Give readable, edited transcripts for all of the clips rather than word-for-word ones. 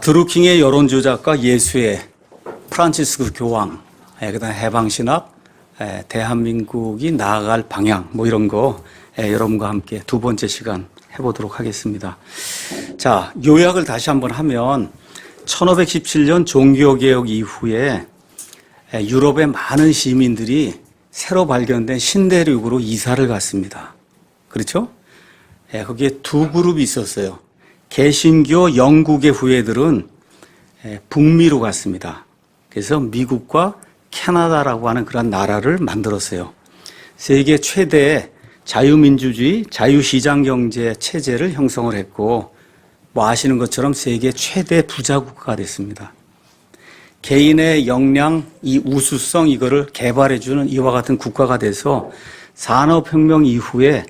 드루킹의 여론조작과 예수의 프란치스코 교황, 그다음에 해방신학, 대한민국이 나아갈 방향, 뭐 이런 거 여러분과 함께 두 번째 시간 해보도록 하겠습니다. 자, 요약을 다시 한번 하면 1517년 종교개혁 이후에 유럽의 많은 시민들이 새로 발견된 신대륙으로 이사를 갔습니다. 그렇죠? 거기에 두 그룹이 있었어요. 개신교 영국의 후예들은 북미로 갔습니다. 그래서 미국과 캐나다라고 하는 그런 나라를 만들었어요. 세계 최대의 자유민주주의, 자유시장경제 체제를 형성을 했고, 뭐 아시는 것처럼 세계 최대 부자국가가 됐습니다. 개인의 역량, 이 우수성 이거를 개발해주는 이와 같은 국가가 돼서 산업혁명 이후에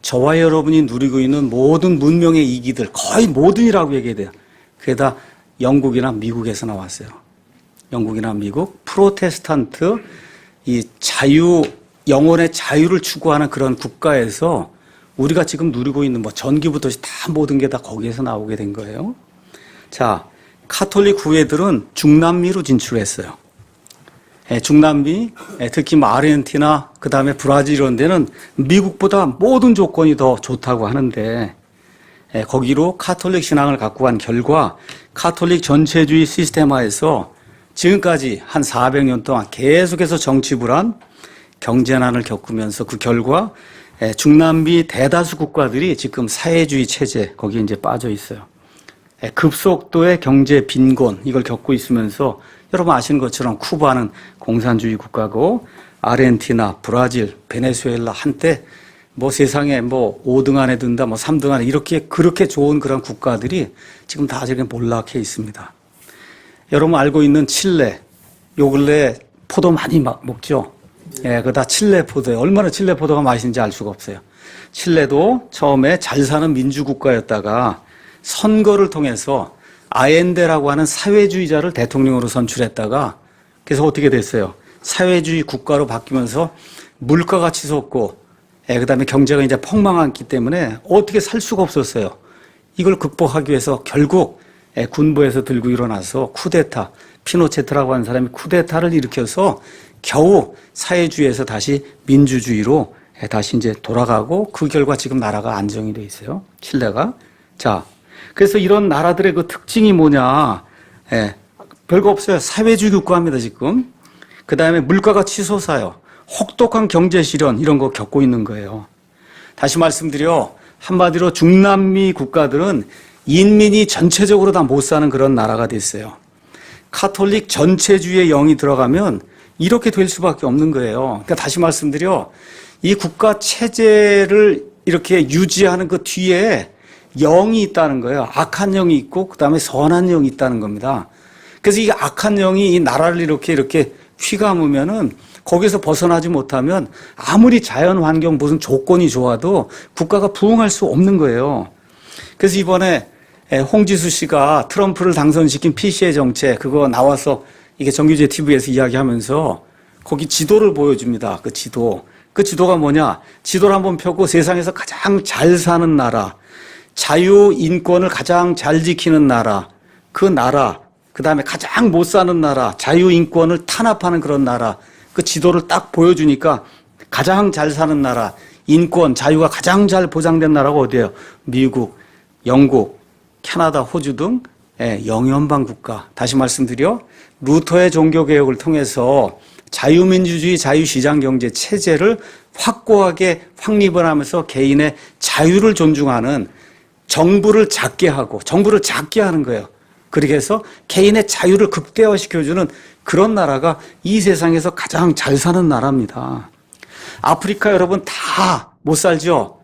저와 여러분이 누리고 있는 모든 문명의 이기들, 거의 모든이라고 얘기해야 돼요. 그게 다 영국이나 미국에서 나왔어요. 영국이나 미국, 프로테스탄트, 이 자유, 영혼의 자유를 추구하는 그런 국가에서 우리가 지금 누리고 있는 뭐 전기부터 다 모든 게 다 거기에서 나오게 된 거예요. 자, 카톨릭 후예들은 중남미로 진출했어요. 중남미, 특히 뭐 아르헨티나, 그 다음에 브라질 이런 데는 미국보다 모든 조건이 더 좋다고 하는데, 거기로 카톨릭 신앙을 갖고 간 결과 카톨릭 전체주의 시스템화에서 지금까지 한 400년 동안 계속해서 정치불안, 경제난을 겪으면서 그 결과 중남미 대다수 국가들이 지금 사회주의 체제, 거기에 이제 빠져 있어요. 급속도의 경제 빈곤, 이걸 겪고 있으면서 여러분 아시는 것처럼 쿠바는 공산주의 국가고 아르헨티나, 브라질, 베네수엘라 한때 뭐 세상에 뭐 5등 안에 든다, 뭐 3등 안에 이렇게 그렇게 좋은 그런 국가들이 지금 다 저렇게 몰락해 있습니다. 여러분 알고 있는 칠레, 요 근래 포도 많이 먹죠? 그거 다 칠레 포도예요. 얼마나 칠레 포도가 맛있는지 알 수가 없어요. 칠레도 처음에 잘 사는 민주국가였다가 선거를 통해서 아엔데라고 하는 사회주의자를 대통령으로 선출했다가 그래서 어떻게 됐어요? 사회주의 국가로 바뀌면서 물가가 치솟고 그다음에 경제가 이제 폭망했기 때문에 어떻게 살 수가 없었어요. 이걸 극복하기 위해서 결국 군부에서 들고 일어나서 쿠데타, 피노체트라고 하는 사람이 쿠데타를 일으켜서 겨우 사회주의에서 다시 민주주의로 다시 이제 돌아가고 그 결과 지금 나라가 안정이 돼 있어요. 칠레가. 자, 그래서 이런 나라들의 그 특징이 뭐냐? 별거 없어요. 사회주의 국가입니다, 지금. 그 다음에 물가가 치솟아요. 혹독한 경제 실현, 이런 거 겪고 있는 거예요. 다시 말씀드려, 한마디로 중남미 국가들은 인민이 전체적으로 다 못 사는 그런 나라가 됐어요. 카톨릭 전체주의의 영이 들어가면 이렇게 될 수밖에 없는 거예요. 그러니까 다시 말씀드려, 이 국가 체제를 이렇게 유지하는 그 뒤에 영이 있다는 거예요. 악한 영이 있고 그다음에 선한 영이 있다는 겁니다. 그래서 이 악한 영이 이 나라를 이렇게 휘감으면은 거기서 벗어나지 못하면 아무리 자연 환경 무슨 조건이 좋아도 국가가 부흥할 수 없는 거예요. 그래서 이번에 홍지수 씨가 트럼프를 당선시킨 PC의 정책 그거 나와서 이게 정규제 TV에서 이야기하면서 거기 지도를 보여줍니다. 그 지도. 그 지도가 뭐냐? 지도를 한번 펴고 세상에서 가장 잘 사는 나라, 자유, 인권을 가장 잘 지키는 나라, 그 나라, 그 다음에 가장 못 사는 나라, 자유, 인권을 탄압하는 그런 나라, 그 지도를 딱 보여주니까 가장 잘 사는 나라, 인권, 자유가 가장 잘 보장된 나라가 어디예요? 미국, 영국, 캐나다, 호주 등 영연방 국가. 다시 말씀드려, 루터의 종교개혁을 통해서 자유민주주의, 자유시장경제 체제를 확고하게 확립을 하면서 개인의 자유를 존중하는 정부를 작게 하는 거예요. 그렇게 해서 개인의 자유를 극대화시켜주는 그런 나라가 이 세상에서 가장 잘 사는 나라입니다. 아프리카 여러분 다 못 살죠?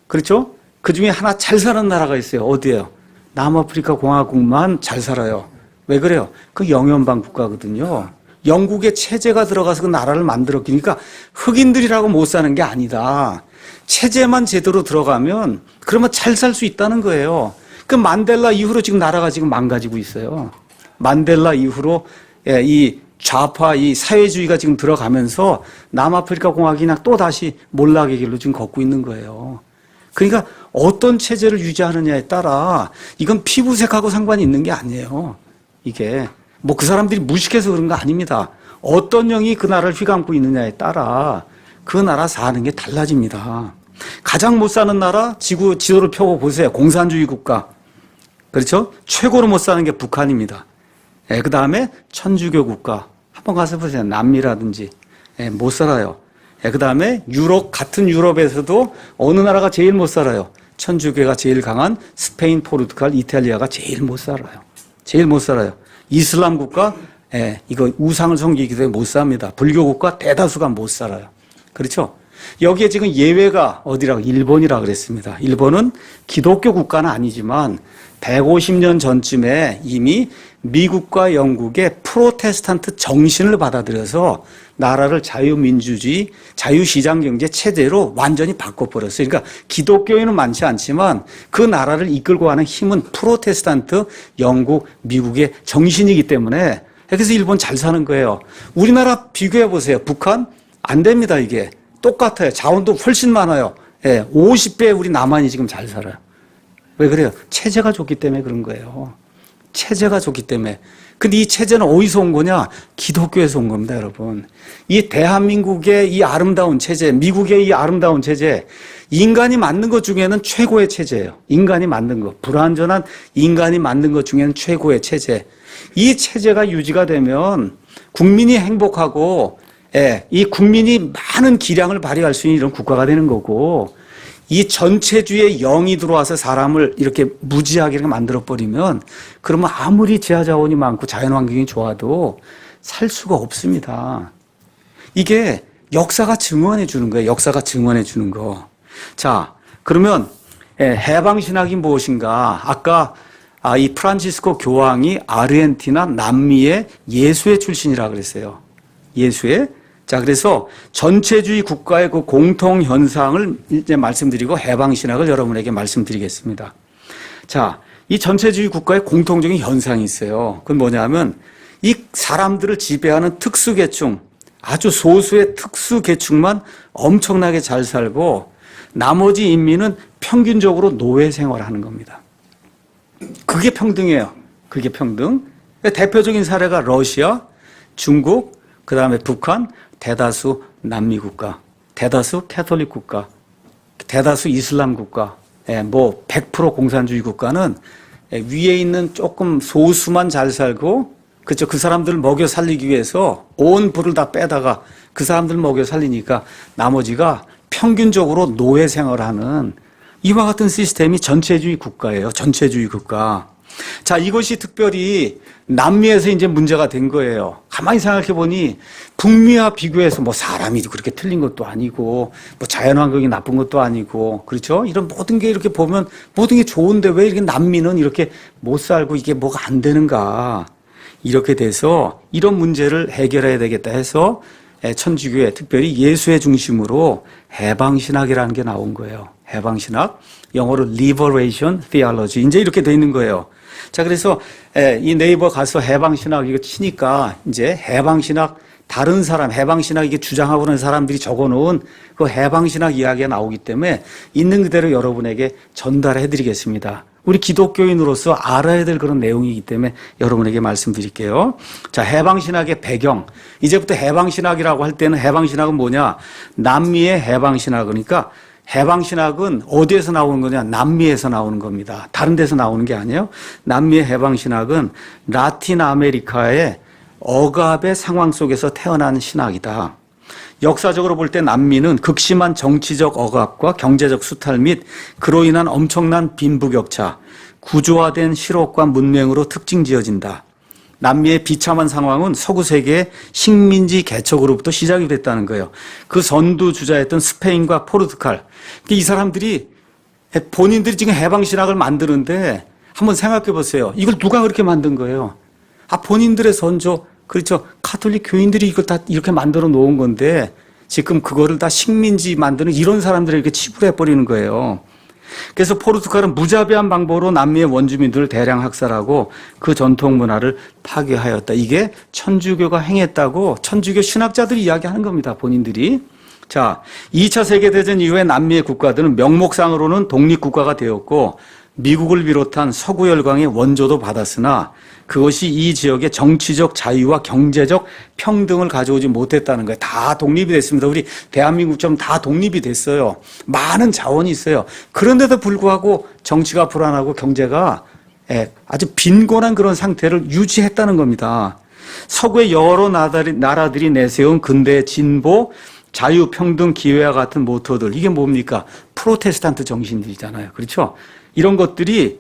그렇죠? 그 중에 하나 잘 사는 나라가 있어요. 어디예요? 남아프리카 공화국만 잘 살아요. 왜 그래요? 그 영연방 국가거든요. 영국의 체제가 들어가서 그 나라를 만들었기 그러니까 흑인들이라고 못 사는 게 아니다. 체제만 제대로 들어가면 그러면 잘 살 수 있다는 거예요. 그 만델라 이후로 지금 나라가 지금 망가지고 있어요. 만델라 이후로 이 좌파 이 사회주의가 지금 들어가면서 남아프리카 공화국이 또 다시 몰락의 길로 지금 걷고 있는 거예요. 그러니까 어떤 체제를 유지하느냐에 따라 이건 피부색하고 상관이 있는 게 아니에요. 이게 뭐 그 사람들이 무식해서 그런 거 아닙니다. 어떤 영이 그 나라를 휘감고 있느냐에 따라 그 나라 사는 게 달라집니다. 가장 못 사는 나라 지구 지도를 펴고 보세요. 공산주의 국가. 그렇죠? 최고로 못 사는 게 북한입니다. 예, 그 다음에 천주교 국가. 한번 가서 보세요. 남미라든지. 예, 못 살아요. 예, 그 다음에 유럽, 같은 유럽에서도 어느 나라가 제일 못 살아요? 천주교가 제일 강한 스페인, 포르투갈, 이탈리아가 제일 못 살아요. 제일 못 살아요. 이슬람 국가, 예, 이거 우상을 섬기기 때문에 못 삽니다. 불교 국가 대다수가 못 살아요. 그렇죠? 여기에 지금 예외가 어디라고? 일본이라고 그랬습니다. 일본은 기독교 국가는 아니지만 150년 전쯤에 이미 미국과 영국의 프로테스탄트 정신을 받아들여서 나라를 자유민주주의, 자유시장경제 체제로 완전히 바꿔버렸어요. 그러니까 기독교인은 많지 않지만 그 나라를 이끌고 가는 힘은 프로테스탄트, 영국, 미국의 정신이기 때문에 그래서 일본 잘 사는 거예요. 우리나라 비교해 보세요. 북한 안 됩니다. 이게 똑같아요. 자원도 훨씬 많아요. 예, 50배 우리 남한이 지금 잘 살아요. 왜 그래요? 체제가 좋기 때문에 그런 거예요. 체제가 좋기 때문에. 근데 이 체제는 어디서 온 거냐? 기독교에서 온 겁니다, 여러분. 이 대한민국의 이 아름다운 체제, 미국의 이 아름다운 체제, 인간이 만든 것 중에는 최고의 체제예요. 인간이 만든 것. 불완전한 인간이 만든 것 중에는 최고의 체제. 이 체제가 유지가 되면 국민이 행복하고, 예, 이 국민이 많은 기량을 발휘할 수 있는 이런 국가가 되는 거고, 이 전체주의의 영이 들어와서 사람을 이렇게 무지하게 만들어버리면 그러면 아무리 지하자원이 많고 자연환경이 좋아도 살 수가 없습니다. 이게 역사가 증언해 주는 거예요. 역사가 증언해 주는 거. 자, 그러면 해방신학이 무엇인가? 아까 이 프란치스코 교황이 아르헨티나 남미의 예수회 출신이라고 그랬어요. 예수회. 자, 그래서 전체주의 국가의 그 공통 현상을 이제 말씀드리고 해방신학을 여러분에게 말씀드리겠습니다. 자, 이 전체주의 국가의 공통적인 현상이 있어요. 그건 뭐냐면 이 사람들을 지배하는 특수계층, 아주 소수의 특수계층만 엄청나게 잘 살고 나머지 인민은 평균적으로 노예 생활하는 겁니다. 그게 평등이에요. 그게 평등. 대표적인 사례가 러시아, 중국, 그 다음에 북한, 대다수 남미 국가, 대다수 캐톨릭 국가, 대다수 이슬람 국가, 뭐 100% 공산주의 국가는 위에 있는 조금 소수만 잘 살고, 그렇죠. 그 사람들을 먹여 살리기 위해서 온 부를 다 빼다가 그 사람들 먹여 살리니까 나머지가 평균적으로 노예 생활하는 이와 같은 시스템이 전체주의 국가예요. 전체주의 국가. 자, 이것이 특별히 남미에서 이제 문제가 된 거예요. 가만히 생각해 보니 북미와 비교해서 뭐 사람이 그렇게 틀린 것도 아니고 뭐 자연환경이 나쁜 것도 아니고 그렇죠? 이런 모든 게 이렇게 보면 모든 게 좋은데 왜 이렇게 남미는 이렇게 못 살고 이게 뭐가 안 되는가. 이렇게 돼서 이런 문제를 해결해야 되겠다 해서 천주교에 특별히 예수의 중심으로 해방신학이라는 게 나온 거예요. 해방신학. 영어로 Liberation Theology. 이제 이렇게 돼 있는 거예요. 자, 그래서 이 네이버 가서 해방신학 이거 치니까 이제 해방신학 다른 사람 해방신학 이게 주장하고 있는 사람들이 적어놓은 그 해방신학 이야기가 나오기 때문에 있는 그대로 여러분에게 전달해 드리겠습니다. 우리 기독교인으로서 알아야 될 그런 내용이기 때문에 여러분에게 말씀드릴게요. 자, 해방신학의 배경. 이제부터 해방신학이라고 할 때는 해방신학은 뭐냐? 남미의 해방신학. 그러니까 해방신학은 어디에서 나오는 거냐? 남미에서 나오는 겁니다. 다른 데서 나오는 게 아니에요. 남미의 해방신학은 라틴 아메리카의 억압의 상황 속에서 태어난 신학이다. 역사적으로 볼 때 남미는 극심한 정치적 억압과 경제적 수탈 및 그로 인한 엄청난 빈부격차, 구조화된 실업과 문맹으로 특징 지어진다. 남미의 비참한 상황은 서구 세계의 식민지 개척으로부터 시작이 됐다는 거예요. 그 선두주자였던 스페인과 포르투갈. 이 사람들이 본인들이 지금 해방신학을 만드는데 한번 생각해 보세요. 이걸 누가 그렇게 만든 거예요? 본인들의 선조, 그렇죠. 가톨릭 교인들이 이걸 다 이렇게 만들어 놓은 건데 지금 그거를 다 식민지 만드는 이런 사람들에게 치부해 버리는 거예요. 그래서 포르투갈은 무자비한 방법으로 남미의 원주민들을 대량 학살하고 그 전통 문화를 파괴하였다. 이게 천주교가 행했다고 천주교 신학자들이 이야기하는 겁니다. 본인들이. 자, 2차 세계대전 이후에 남미의 국가들은 명목상으로는 독립국가가 되었고 미국을 비롯한 서구 열강의 원조도 받았으나 그것이 이 지역의 정치적 자유와 경제적 평등을 가져오지 못했다는 거예요. 다 독립이 됐습니다. 우리 대한민국처럼 다 독립이 됐어요. 많은 자원이 있어요. 그런데도 불구하고 정치가 불안하고 경제가 아주 빈곤한 그런 상태를 유지했다는 겁니다. 서구의 여러 나라들이 내세운 근대 진보, 자유, 평등, 기회와 같은 모토들, 이게 뭡니까? 프로테스탄트 정신들이잖아요. 그렇죠? 이런 것들이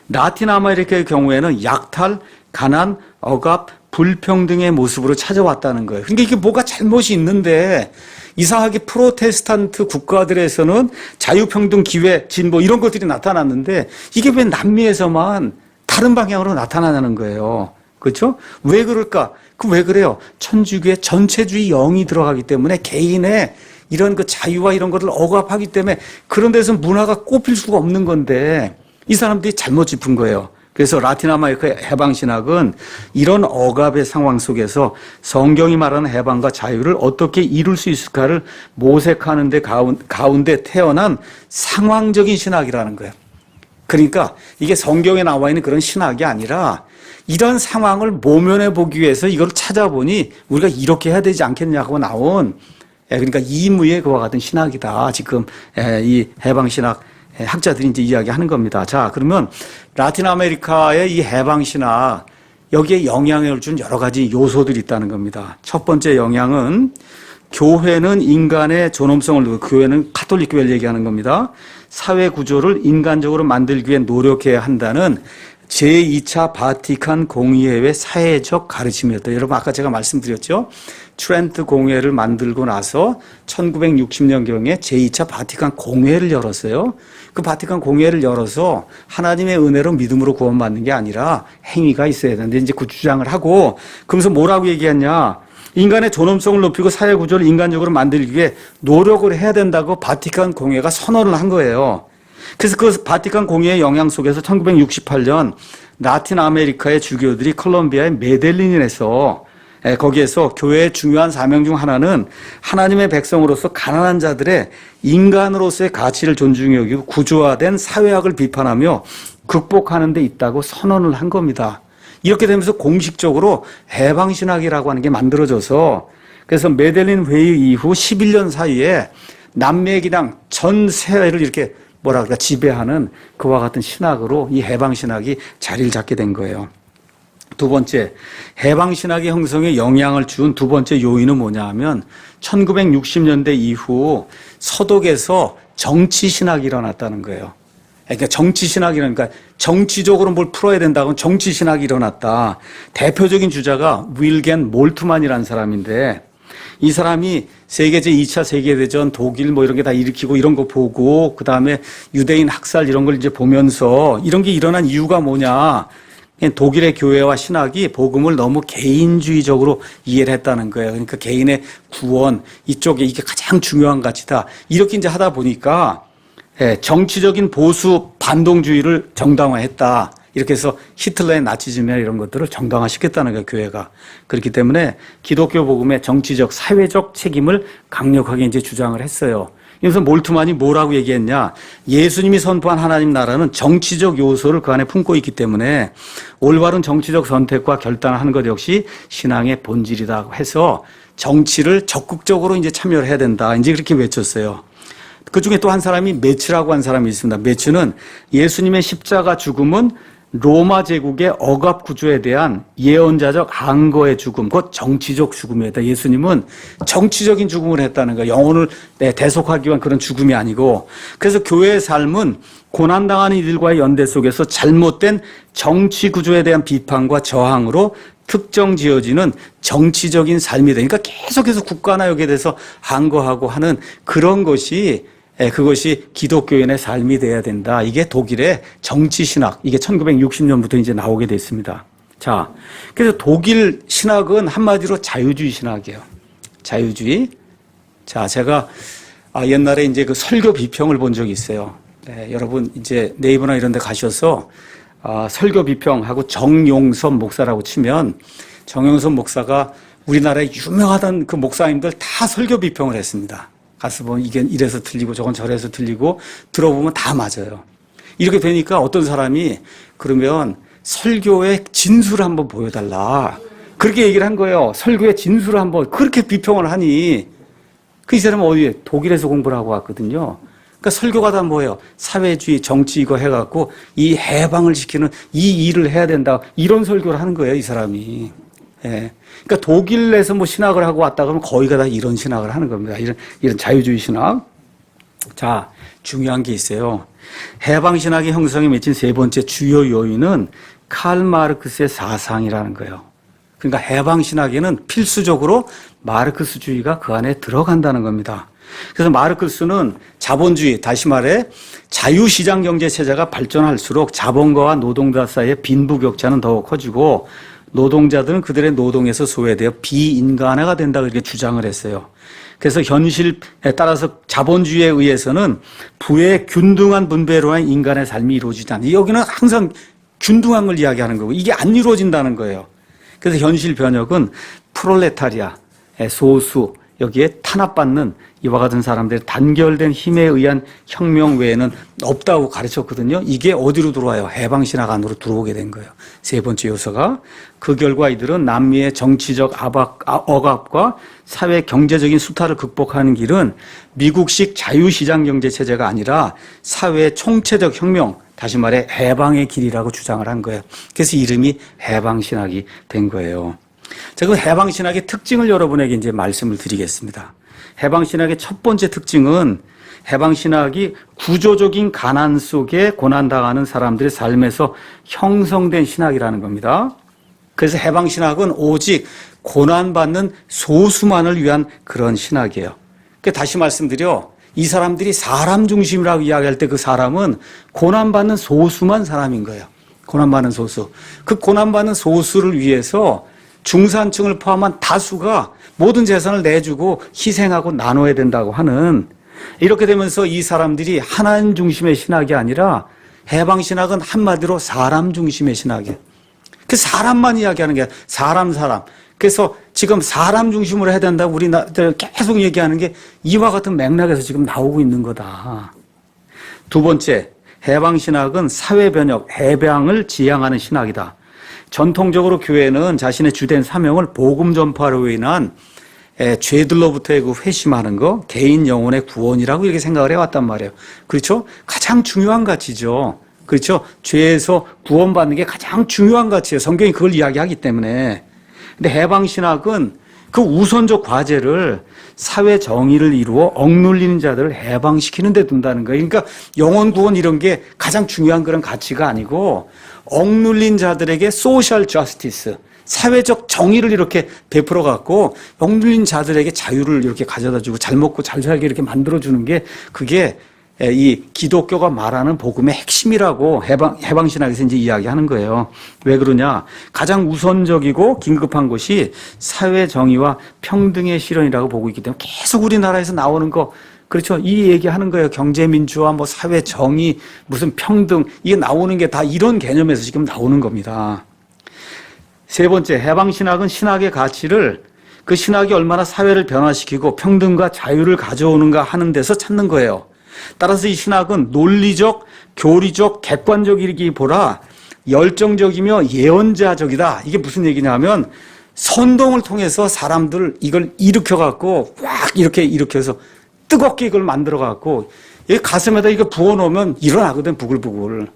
라틴 아메리카의 경우에는 약탈, 가난, 억압, 불평등의 모습으로 찾아왔다는 거예요. 그러니까 이게 뭐가 잘못이 있는데 이상하게 프로테스탄트 국가들에서는 자유평등, 기회, 진보 이런 것들이 나타났는데 이게 왜 남미에서만 다른 방향으로 나타나냐는 거예요. 그렇죠? 왜 그럴까? 왜 그래요? 천주교의 전체주의 영이 들어가기 때문에 개인의 이런 그 자유와 이런 것을 억압하기 때문에 그런 데서 문화가 꼽힐 수가 없는 건데 이 사람들이 잘못 짚은 거예요. 그래서 라틴 아메리카 해방신학은 이런 억압의 상황 속에서 성경이 말하는 해방과 자유를 어떻게 이룰 수 있을까를 모색하는 데 가운데 태어난 상황적인 신학이라는 거예요. 그러니까 이게 성경에 나와 있는 그런 신학이 아니라 이런 상황을 모면해 보기 위해서 이걸 찾아보니 우리가 이렇게 해야 되지 않겠냐고 나온 그러니까 이무의 그와 같은 신학이다. 지금 이 해방신학 학자들이 이제 이야기하는 겁니다. 자, 그러면 라틴 아메리카의 이 해방신학 여기에 영향을 준 여러 가지 요소들이 있다는 겁니다. 첫 번째 영향은 교회는 인간의 존엄성을 교회는 카톨릭 교회를 얘기하는 겁니다. 사회 구조를 인간적으로 만들기 위해 노력해야 한다는 제2차 바티칸 공의회의 사회적 가르침이었다. 여러분 아까 제가 말씀드렸죠. 트렌트 공회를 만들고 나서 1960년경에 제2차 바티칸 공회를 열었어요. 그 바티칸 공회를 열어서 하나님의 은혜로 믿음으로 구원받는 게 아니라 행위가 있어야 되는데 이제 그 주장을 하고 그러면서 뭐라고 얘기했냐. 인간의 존엄성을 높이고 사회 구조를 인간적으로 만들기 위해 노력을 해야 된다고 바티칸 공회가 선언을 한 거예요. 그래서 그 바티칸 공회의 영향 속에서 1968년 라틴 아메리카의 주교들이 콜롬비아의 메델린에서 거기에서 교회의 중요한 사명 중 하나는 하나님의 백성으로서 가난한 자들의 인간으로서의 가치를 존중히 여기고 구조화된 사회학을 비판하며 극복하는 데 있다고 선언을 한 겁니다. 이렇게 되면서 공식적으로 해방신학이라고 하는 게 만들어져서 그래서 메델린 회의 이후 11년 사이에 남미의 그냥 전 세계를 이렇게 뭐랄까 지배하는 그와 같은 신학으로 이 해방신학이 자리를 잡게 된 거예요. 두 번째, 해방신학의 형성에 영향을 준 두 번째 요인은 뭐냐 하면 1960년대 이후 서독에서 정치신학이 일어났다는 거예요. 그러니까 정치신학이라니까 정치적으로 뭘 풀어야 된다고 정치신학이 일어났다. 대표적인 주자가 윌겐 몰트만이라는 사람인데 이 사람이 세계 제2차 세계대전 독일 뭐 이런 게 다 일으키고 이런 거 보고 그다음에 유대인 학살 이런 걸 이제 보면서 이런 게 일어난 이유가 뭐냐. 독일의 교회와 신학이 복음을 너무 개인주의적으로 이해를 했다는 거예요. 그러니까 개인의 구원 이쪽에 이게 가장 중요한 가치다. 이렇게 이제 하다 보니까 정치적인 보수 반동주의를 정당화했다. 이렇게 해서 히틀러의 나치즘이나 이런 것들을 정당화시켰다는 거예요, 교회가. 그렇기 때문에 기독교 복음의 정치적, 사회적 책임을 강력하게 이제 주장을 했어요. 그래서 몰트만이 뭐라고 얘기했냐. 예수님이 선포한 하나님 나라는 정치적 요소를 그 안에 품고 있기 때문에 올바른 정치적 선택과 결단을 하는 것 역시 신앙의 본질이라고 해서 정치를 적극적으로 이제 참여를 해야 된다. 이제 그렇게 외쳤어요. 그 중에 또 한 사람이 메츠라고 한 사람이 있습니다. 메츠는 예수님의 십자가 죽음은 로마 제국의 억압 구조에 대한 예언자적 항거의 죽음, 곧 정치적 죽음이었다. 예수님은 정치적인 죽음을 했다는 거예요. 영혼을 대속하기 위한 그런 죽음이 아니고. 그래서 교회의 삶은 고난당하는 이들과의 연대 속에서 잘못된 정치 구조에 대한 비판과 저항으로 특정 지어지는 정치적인 삶이다. 그러니까 계속해서 국가나 여기에 대해서 항거하고 하는 그런 것이 그것이 기독교인의 삶이 돼야 된다. 이게 독일의 정치신학, 이게 1960년부터 이제 나오게 됐습니다. 자, 그래서 독일 신학은 한마디로 자유주의 신학이에요. 자유주의. 자, 제가 옛날에 이제 그 설교 비평을 본 적이 있어요. 여러분 이제 네이버나 이런 데 가셔서 설교 비평하고 정용섭 목사라고 치면 정용섭 목사가 우리나라에 유명하던 그 목사님들 다 설교 비평을 했습니다. 가서 보면 이게 이래서 틀리고 저건 저래서 틀리고 들어보면 다 맞아요. 이렇게 되니까 어떤 사람이 그러면 설교의 진술을 한번 보여달라. 그렇게 얘기를 한 거예요. 설교의 진술을 한번 그렇게 비평을 하니 그 이 사람은 어디에 독일에서 공부를 하고 왔거든요. 그러니까 설교가 다 뭐예요? 사회주의, 정치 이거 해갖고 이 해방을 시키는 이 일을 해야 된다. 이런 설교를 하는 거예요, 이 사람이. 예. 그러니까 독일에서 뭐 신학을 하고 왔다 그러면 거의가 다 이런 신학을 하는 겁니다. 이런 자유주의 신학. 자, 중요한 게 있어요. 해방신학의 형성에 맺힌 세 번째 주요 요인은 칼 마르크스의 사상이라는 거예요. 그러니까 해방신학에는 필수적으로 마르크스주의가 그 안에 들어간다는 겁니다. 그래서 마르크스는 자본주의, 다시 말해 자유시장 경제 체제가 발전할수록 자본가와 노동자 사이의 빈부격차는 더욱 커지고 노동자들은 그들의 노동에서 소외되어 비인간화가 된다고 이렇게 주장을 했어요. 그래서 현실에 따라서 자본주의에 의해서는 부의 균등한 분배로 한 인간의 삶이 이루어지지 않는, 여기는 항상 균등한 걸 이야기하는 거고 이게 안 이루어진다는 거예요. 그래서 현실 번역은 프롤레타리아, 소수, 여기에 탄압받는 이와 같은 사람들의 단결된 힘에 의한 혁명 외에는 없다고 가르쳤거든요. 이게 어디로 들어와요? 해방신학 안으로 들어오게 된 거예요. 세 번째 요소가. 그 결과 이들은 남미의 정치적 억압과 사회 경제적인 수탈을 극복하는 길은 미국식 자유시장 경제 체제가 아니라 사회의 총체적 혁명, 다시 말해 해방의 길이라고 주장을 한 거예요. 그래서 이름이 해방신학이 된 거예요. 자, 그 해방신학의 특징을 여러분에게 이제 말씀을 드리겠습니다. 해방신학의 첫 번째 특징은 해방신학이 구조적인 가난 속에 고난당하는 사람들의 삶에서 형성된 신학이라는 겁니다. 그래서 해방신학은 오직 고난받는 소수만을 위한 그런 신학이에요. 그러니까 다시 말씀드려, 이 사람들이 사람 중심이라고 이야기할 때 그 사람은 고난받는 소수만 사람인 거예요. 고난받는 소수. 그 고난받는 소수를 위해서 중산층을 포함한 다수가 모든 재산을 내주고 희생하고 나눠야 된다고 하는, 이렇게 되면서 이 사람들이 하나님 중심의 신학이 아니라 해방신학은 한마디로 사람 중심의 신학이에요. 그 사람만 이야기하는 게 사람. 그래서 지금 사람 중심으로 해야 된다고 우리나라 계속 얘기하는 게 이와 같은 맥락에서 지금 나오고 있는 거다. 두 번째, 해방신학은 사회변혁, 해방을 지향하는 신학이다. 전통적으로 교회는 자신의 주된 사명을 복음 전파로 인한 죄들로부터의 그 회심하는 거, 개인 영혼의 구원이라고 이렇게 생각을 해왔단 말이에요. 그렇죠? 가장 중요한 가치죠. 그렇죠? 죄에서 구원받는 게 가장 중요한 가치예요. 성경이 그걸 이야기하기 때문에. 근데 해방신학은 그 우선적 과제를 사회 정의를 이루어 억눌리는 자들을 해방시키는 데 둔다는 거예요. 그러니까 영혼 구원 이런 게 가장 중요한 그런 가치가 아니고 억눌린 자들에게 소셜 저스티스, 사회적 정의를 이렇게 베풀어 갖고 억눌린 자들에게 자유를 이렇게 가져다 주고 잘 먹고 잘 살게 이렇게 만들어 주는 게, 그게 이 기독교가 말하는 복음의 핵심이라고 해방신학에서 이제 이야기하는 거예요. 왜 그러냐? 가장 우선적이고 긴급한 것이 사회 정의와 평등의 실현이라고 보고 있기 때문에 계속 우리나라에서 나오는 거, 그렇죠? 이 얘기하는 거예요. 경제민주화, 뭐 사회 정의, 무슨 평등, 이게 나오는 게 다 이런 개념에서 지금 나오는 겁니다. 세 번째, 해방신학은 신학의 가치를, 그 신학이 얼마나 사회를 변화시키고 평등과 자유를 가져오는가 하는 데서 찾는 거예요. 따라서 이 신학은 논리적, 교리적, 객관적이기보다 열정적이며 예언자적이다. 이게 무슨 얘기냐면 선동을 통해서 사람들 이걸 일으켜갖고 꽉 이렇게 일으켜서 뜨겁게 이걸 만들어갖고 가슴에다 이거 부어놓으면 일어나거든, 부글부글.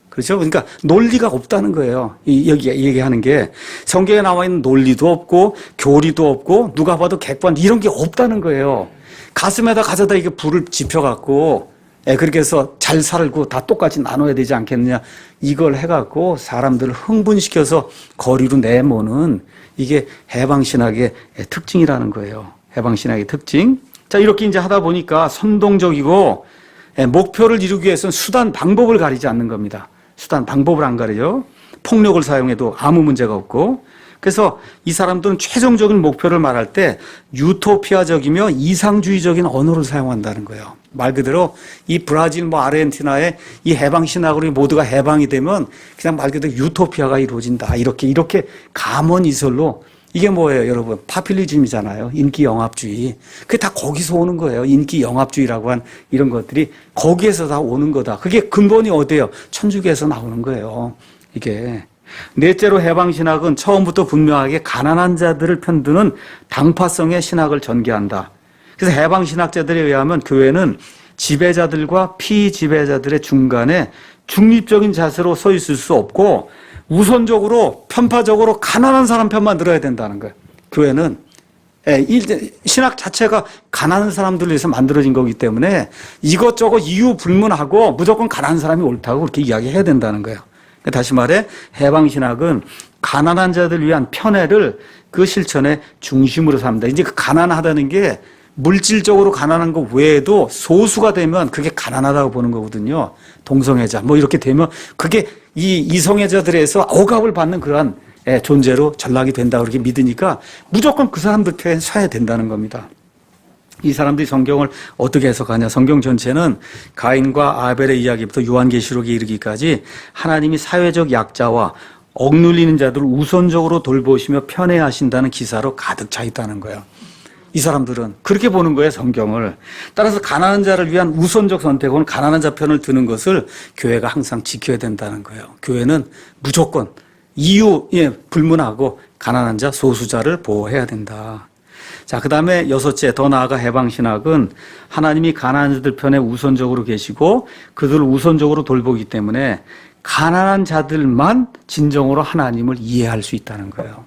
그렇죠? 그러니까 논리가 없다는 거예요. 여기 얘기하는 게 성경에 나와 있는 논리도 없고 교리도 없고 누가 봐도 객관 이런 게 없다는 거예요. 가슴에다 가져다 이게 불을 지펴갖고 그렇게 해서 잘 살고 다 똑같이 나눠야 되지 않겠느냐, 이걸 해갖고 사람들을 흥분시켜서 거리로 내모는, 이게 해방신학의 특징이라는 거예요. 해방신학의 특징. 자, 이렇게 이제 하다 보니까 선동적이고 목표를 이루기 위해서는 수단 방법을 가리지 않는 겁니다. 수단 방법을 안 가려요. 폭력을 사용해도 아무 문제가 없고. 그래서 이 사람들은 최종적인 목표를 말할 때 유토피아적이며 이상주의적인 언어를 사용한다는 거예요. 말 그대로 이 브라질, 뭐 아르헨티나의 이 해방신학으로 모두가 해방이 되면 그냥 말 그대로 유토피아가 이루어진다. 이렇게 감언이설로 이게 뭐예요, 여러분? 파퓰리즘이잖아요. 인기 영합주의. 그게 다 거기서 오는 거예요. 인기 영합주의라고 한 이런 것들이 거기에서 다 오는 거다. 그게 근본이 어디예요? 천주교에서 나오는 거예요. 이게. 넷째로 해방신학은 처음부터 분명하게 가난한 자들을 편드는 당파성의 신학을 전개한다. 그래서 해방신학자들에 의하면 교회는 지배자들과 피지배자들의 중간에 중립적인 자세로 서 있을 수 없고 우선적으로 편파적으로 가난한 사람 편만 들어야 된다는 거예요. 교회는 신학 자체가 가난한 사람들을 위해서 만들어진 거기 때문에 이것저것 이유 불문하고 무조건 가난한 사람이 옳다고 그렇게 이야기해야 된다는 거예요. 다시 말해 해방신학은 가난한 자들 위한 편애를 그 실천의 중심으로 삼는다. 이제 그 가난하다는 게 물질적으로 가난한 것 외에도 소수가 되면 그게 가난하다고 보는 거거든요. 동성애자 뭐 이렇게 되면 그게 이 이성애자들에서 억압을 받는 그러한 존재로 전락이 된다고 그렇게 믿으니까 무조건 그 사람들 편에 서야 된다는 겁니다. 이 사람들이 성경을 어떻게 해석하냐. 성경 전체는 가인과 아벨의 이야기부터 요한계시록에 이르기까지 하나님이 사회적 약자와 억눌리는 자들을 우선적으로 돌보시며 편애하신다는 기사로 가득 차 있다는 거예요. 이 사람들은 그렇게 보는 거예요, 성경을. 따라서 가난한 자를 위한 우선적 선택은 가난한 자 편을 드는 것을 교회가 항상 지켜야 된다는 거예요. 교회는 무조건 이유에 불문하고 가난한 자, 소수자를 보호해야 된다. 자, 그 다음에 여섯째, 더 나아가 해방신학은 하나님이 가난한 자들 편에 우선적으로 계시고 그들을 우선적으로 돌보기 때문에 가난한 자들만 진정으로 하나님을 이해할 수 있다는 거예요.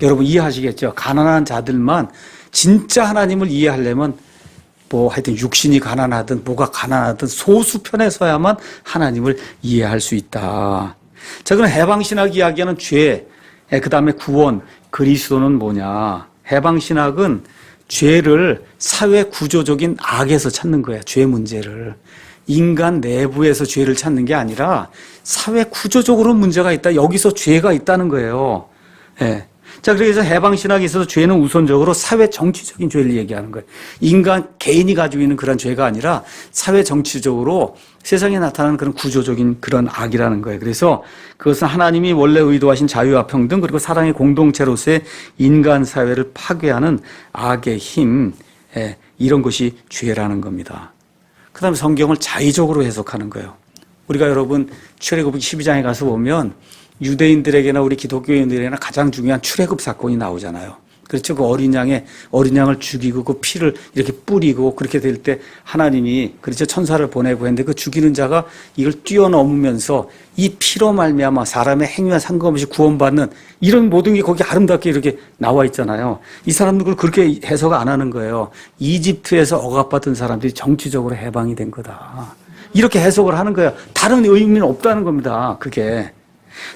여러분 이해하시겠죠? 가난한 자들만 진짜 하나님을 이해하려면 뭐 하여튼 육신이 가난하든 뭐가 가난하든 소수 편에 서야만 하나님을 이해할 수 있다. 자, 그럼 해방신학 이야기하는 죄, 그 다음에 구원, 그리스도는 뭐냐? 해방신학은 죄를 사회 구조적인 악에서 찾는 거예요. 죄 문제를. 인간 내부에서 죄를 찾는 게 아니라 사회 구조적으로 문제가 있다. 여기서 죄가 있다는 거예요. 예. 자, 그래서 해방신학에 있어서 죄는 우선적으로 사회 정치적인 죄를 얘기하는 거예요. 인간 개인이 가지고 있는 그런 죄가 아니라 사회 정치적으로 세상에 나타나는 그런 구조적인 그런 악이라는 거예요. 그래서 그것은 하나님이 원래 의도하신 자유와 평등 그리고 사랑의 공동체로서의 인간 사회를 파괴하는 악의 힘, 이런 것이 죄라는 겁니다. 그 다음에 성경을 자의적으로 해석하는 거예요. 우리가 여러분 출애굽기 12장에 가서 보면 유대인들에게나 우리 기독교인들에게나 가장 중요한 출애굽 사건이 나오잖아요. 그렇죠. 그 어린 양을 죽이고 그 피를 이렇게 뿌리고 그렇게 될 때 하나님이 그렇죠. 천사를 보내고 했는데 그 죽이는 자가 이걸 뛰어넘으면서 이 피로 말미암아 사람의 행위와 상관없이 구원받는 이런 모든 게 거기 아름답게 이렇게 나와 있잖아요. 이 사람들 그렇게 해석 안 하는 거예요. 이집트에서 억압받은 사람들이 정치적으로 해방이 된 거다. 이렇게 해석을 하는 거예요. 다른 의미는 없다는 겁니다. 그게.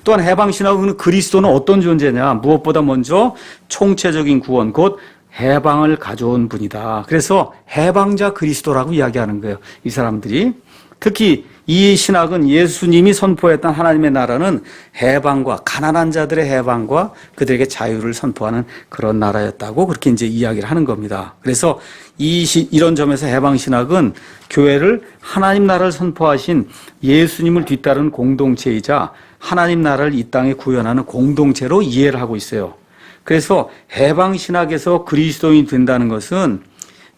또한 해방신학은 그리스도는 어떤 존재냐. 무엇보다 먼저 총체적인 구원 곧 해방을 가져온 분이다. 그래서 해방자 그리스도라고 이야기하는 거예요. 이 사람들이. 특히 이 신학은 예수님이 선포했던 하나님의 나라는 해방과 가난한 자들의 해방과 그들에게 자유를 선포하는 그런 나라였다고 그렇게 이제 이야기를 하는 겁니다. 그래서 이런 점에서 해방신학은 교회를 하나님 나라를 선포하신 예수님을 뒤따르는 공동체이자 하나님 나라를 이 땅에 구현하는 공동체로 이해를 하고 있어요. 그래서 해방신학에서 그리스도인이 된다는 것은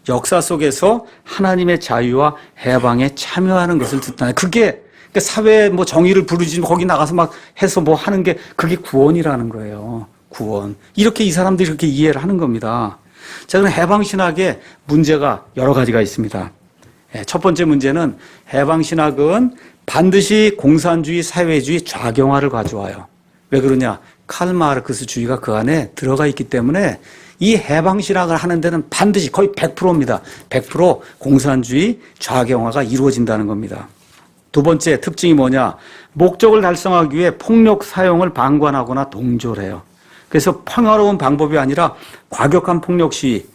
역사 속에서 하나님의 자유와 해방에 참여하는 것을 뜻하는 그게 그러니까 사회 뭐 정의를 부르지 거기 나가서 막 해서 뭐 하는 게 그게 구원이라는 거예요. 구원. 이렇게 이 사람들이 그렇게 이해를 하는 겁니다. 자, 그럼 해방신학에 문제가 여러 가지가 있습니다. 첫 번째 문제는 해방신학은 반드시 공산주의, 사회주의, 좌경화를 가져와요. 왜 그러냐? 칼 마르크스주의가 그 안에 들어가 있기 때문에 이 해방신학을 하는 데는 반드시 거의 100%입니다. 100% 공산주의, 좌경화가 이루어진다는 겁니다. 두 번째 특징이 뭐냐? 목적을 달성하기 위해 폭력 사용을 방관하거나 동조해요. 그래서 평화로운 방법이 아니라 과격한 폭력 시위.